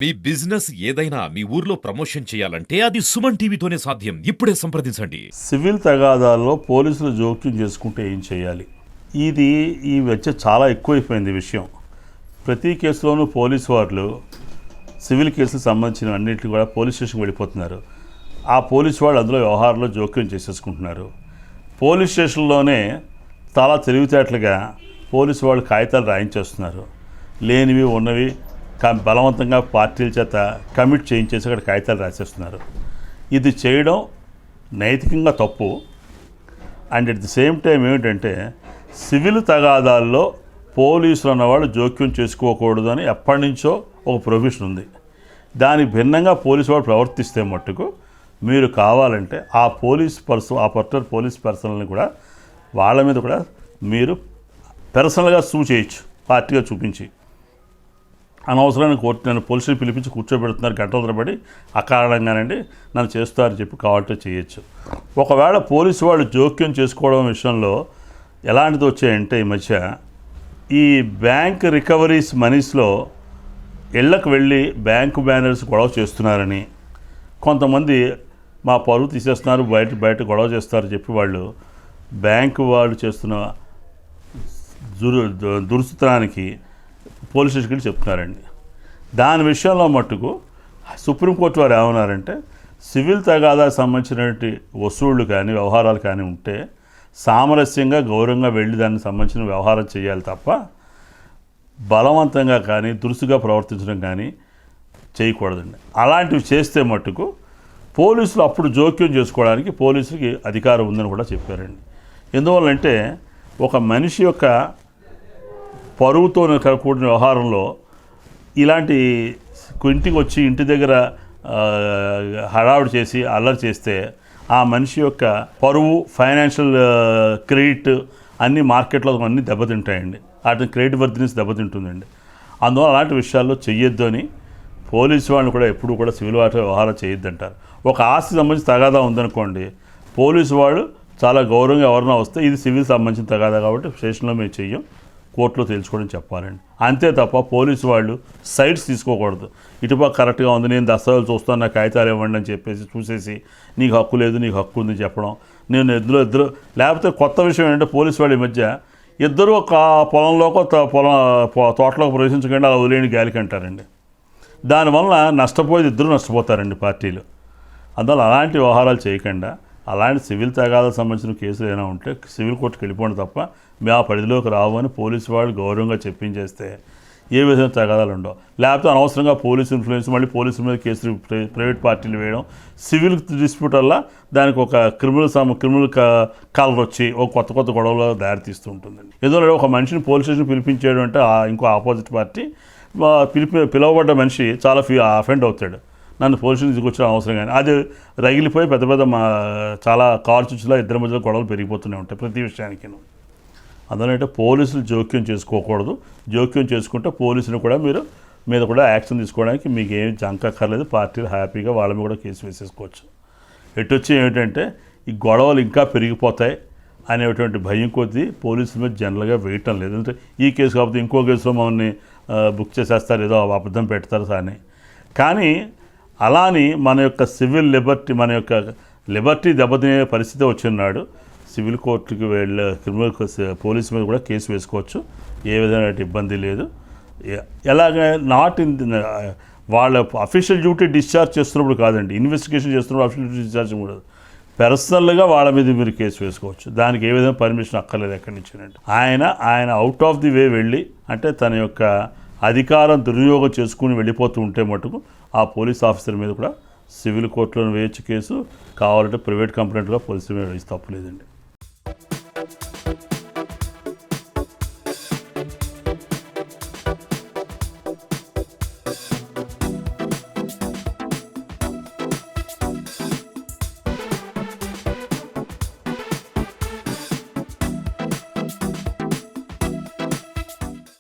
మీ business ఏదైనా మీ ఊర్లో promotion చేయాలంటే అది సుమన్ టీవీతోనే సాధ్యం. ఇప్పుడే సంప్రదించండి. సివిల్ తగాదాల్లో పోలీసులు జోక్యం చేసుకుంటే ఏం చేయాలి? ఈ వచ్చే చాలా ఎక్కువైపోయింది విషయం. ప్రతి కేసులోనూ పోలీసు వాళ్ళు సివిల్ కేసులకు సంబంధించిన అన్నింటినీ కూడా పోలీస్ స్టేషన్కి వెళ్ళిపోతున్నారు. ఆ పోలీసు వాళ్ళు అందులో వ్యవహారంలో జోక్యం చేసేసుకుంటున్నారు. పోలీస్ స్టేషన్లోనే చాలా తెలివితేటలుగా పోలీసు వాళ్ళు కాగితాలు రాయించేస్తున్నారు. లేనివి ఉన్నవి బలవంతంగా పార్టీల చేత కమిట్ చేయించేసి అక్కడ కాగితాలు రాసేస్తున్నారు. ఇది చేయడం నైతికంగా తప్పు. And at the same time ఏమిటంటే సివిల్ తగాదాల్లో పోలీసులు అన్నవాళ్ళు జోక్యం చేసుకోకూడదు అని ఎప్పటి నుంచో ఒక ప్రొవిజన్ ఉంది. దానికి భిన్నంగా పోలీసు వాళ్ళు ప్రవర్తిస్తే మట్టుకు మీరు కావాలంటే ఆ పర్టికులర్ పోలీస్ పర్సనల్ని కూడా వాళ్ళ మీద కూడా మీరు పర్సనల్గా సూ చేయొచ్చు. పార్టీగా చూపించి అనవసరమైన కోర్టు నన్ను పోలీసులు పిలిపించి కూర్చోబెడుతున్నారు గంటల తరబడి, అకారణంగానండి నన్ను చేస్తారని చెప్పి కావాలంటే చేయొచ్చు. ఒకవేళ పోలీసు వాళ్ళు జోక్యం చేసుకోవడం విషయంలో ఎలాంటిది వచ్చాయంటే ఈ మధ్య ఈ బ్యాంక్ రికవరీస్ మనీస్లో ఇళ్లకు వెళ్ళి బ్యాంకు బ్యానర్స్ గొడవ చేస్తున్నారని, కొంతమంది మా పరువు తీసేస్తున్నారు, బయట గొడవ చేస్తారని చెప్పి వాళ్ళు బ్యాంకు వాళ్ళు చేస్తున్న దురుస్తనానికి పోలీస్ స్టేషన్కి చెప్తున్నారండి. దాని విషయంలో మట్టుకు సుప్రీంకోర్టు వారు ఏమన్నారంటే సివిల్ తగాదాకు సంబంధించినటువంటి వసూళ్లు కానీ వ్యవహారాలు కానీ ఉంటే సామరస్యంగా గౌరవంగా వెళ్ళి దానికి సంబంధించిన వ్యవహారం చేయాలి తప్ప బలవంతంగా కానీ దురుసుగా ప్రవర్తించడం కానీ చేయకూడదండి. అలాంటివి చేస్తే మట్టుకు పోలీసులు అప్పుడు జోక్యం చేసుకోవడానికి పోలీసులకి అధికారం ఉందని కూడా చెప్పారండి. ఎందువల్లంటే ఒక మనిషి యొక్క పరువుతో కూడిన వ్యవహారంలో ఇలాంటి ఇంటికి వచ్చి ఇంటి దగ్గర హడావుడి చేసి అల్లరి చేస్తే ఆ మనిషి యొక్క పరువు, ఫైనాన్షియల్ క్రెడిట్ అన్నీ మార్కెట్లో అన్నీ దెబ్బతింటాయండి. వాటి క్రెడిట్ వర్దినెస్ దెబ్బతింటుందండి. అందువల్ల అలాంటి విషయాల్లో చెయ్యొద్దు అని పోలీసు వాళ్ళని కూడా ఎప్పుడు కూడా సివిల్ వాటర్ వ్యవహారం చేయొద్దంటారు. ఒక ఆస్తి సంబంధించి తగాదా ఉందనుకోండి, పోలీసు వాళ్ళు చాలా గౌరవంగా ఎవరైనా వస్తే ఇది సివిల్ సంబంధించిన తగాదా కాబట్టి స్టేషన్లో మేము చెయ్యం, కోర్టులో తెలుసుకోవడం చెప్పాలండి. అంతే తప్ప పోలీసు వాళ్ళు సైడ్స్ తీసుకోకూడదు. ఇటుపక్క కరెక్ట్గా ఉంది, నేను దస్తావేజులు చూస్తాను, నాకు కాగితాలు ఇవ్వండి అని చెప్పేసి చూసేసి నీకు హక్కు లేదు, నీకు హక్కు ఉంది చెప్పడం. నేను ఇద్దరు లేకపోతే కొత్త విషయం ఏంటంటే పోలీసు వాళ్ళ మధ్య ఇద్దరు ఒక పొలంలోకో తోటలోకి ప్రవేశించకుండా అలా వదిలేని గాలికి అంటారండి. దానివల్ల నష్టపోయేది ఇద్దరు నష్టపోతారండి పార్టీలు. అందువల్ల అలాంటి వ్యవహారాలు చేయకుండా అలాంటి సివిల్ తగాదాలకు సంబంధించిన కేసులు ఏమైనా ఉంటే సివిల్ కోర్టుకి వెళ్ళిపోండి తప్ప మీ ఆ పరిధిలోకి రావు అని పోలీసు వాళ్ళు గౌరవంగా చెప్పించేస్తే ఏ విధంగా తగాదాలు ఉండవు. లేకపోతే అనవసరంగా పోలీసు ఇన్ఫ్లుయెన్స్ మళ్ళీ పోలీసుల మీద కేసులు ప్రైవేట్ పార్టీలు వేయడం, సివిల్ డిస్ప్యూట్ వల్ల దానికి ఒక క్రిమినల్ కలర్ వచ్చి ఒక కొత్త గొడవలు దారితీస్తూ ఉంటుందండి. ఎందుకంటే ఒక మనిషిని పోలీస్ స్టేషన్ పిలిపించేయడం అంటే ఇంకో ఆపోజిట్ పార్టీ పిలువబడ్డ మనిషి చాలా అఫెండ్ అవుతాడు. నన్ను పోలీసులు తీసుకొచ్చిన అవసరం కానీ అది రగిలిపోయి పెద్ద చాలా కార్చులా ఇద్దరి మధ్యలో గొడవలు పెరిగిపోతూనే ఉంటాయి ప్రతి విషయానికి. అందులో పోలీసులు జోక్యం చేసుకోకూడదు. జోక్యం చేసుకుంటే పోలీసులు కూడా మీద కూడా యాక్షన్ తీసుకోవడానికి మీకు ఏమి జంకక్కర్లేదు. పార్టీలు హ్యాపీగా వాళ్ళ మీద కూడా కేసు వేసేసుకోవచ్చు. ఎటొచ్చి ఏమిటంటే ఈ గొడవలు ఇంకా పెరిగిపోతాయి అనేటువంటి భయం కొద్దీ పోలీసుల మీద జనరల్గా వేయటం లేదు. అంటే ఈ కేసు కాకపోతే ఇంకో కేసులో మమ్మల్ని బుక్ చేసేస్తారు, ఏదో అబద్ధం పెడతారు అని. కానీ అలాని మన యొక్క సివిల్ లిబర్టీ దెబ్బతినే పరిస్థితి వచ్చినాడు సివిల్ కోర్టుకి క్రిమినల్ పోలీసు మీద కూడా కేసు వేసుకోవచ్చు. ఏ విధమైన ఇబ్బంది లేదు. ఎలాగ వాళ్ళ అఫీషియల్ డ్యూటీ డిశ్చార్జ్ చేస్తున్నప్పుడు కాదండి, ఇన్వెస్టిగేషన్ చేస్తున్నప్పుడు అఫీషియల్ డ్యూటీ డిశ్చార్జ్ కూడా పర్సనల్గా వాళ్ళ మీద మీరు కేసు వేసుకోవచ్చు. దానికి ఏ విధంగా పర్మిషన్ అక్కర్లేదు ఎక్కడి నుంచి. ఆయన అవుట్ ఆఫ్ ది వే వెళ్ళి అంటే తన యొక్క అధికారం దుర్వినియోగం చేసుకుని వెళ్ళిపోతూ ఉంటే మటుకు ఆ పోలీస్ ఆఫీసర్ మీద కూడా సివిల్ కోర్టులో వేయచ్చు కేసు. కావాలంటే ప్రైవేట్ కంప్లైంట్గా పోలీసు మీద వేసి తప్పలేదండి.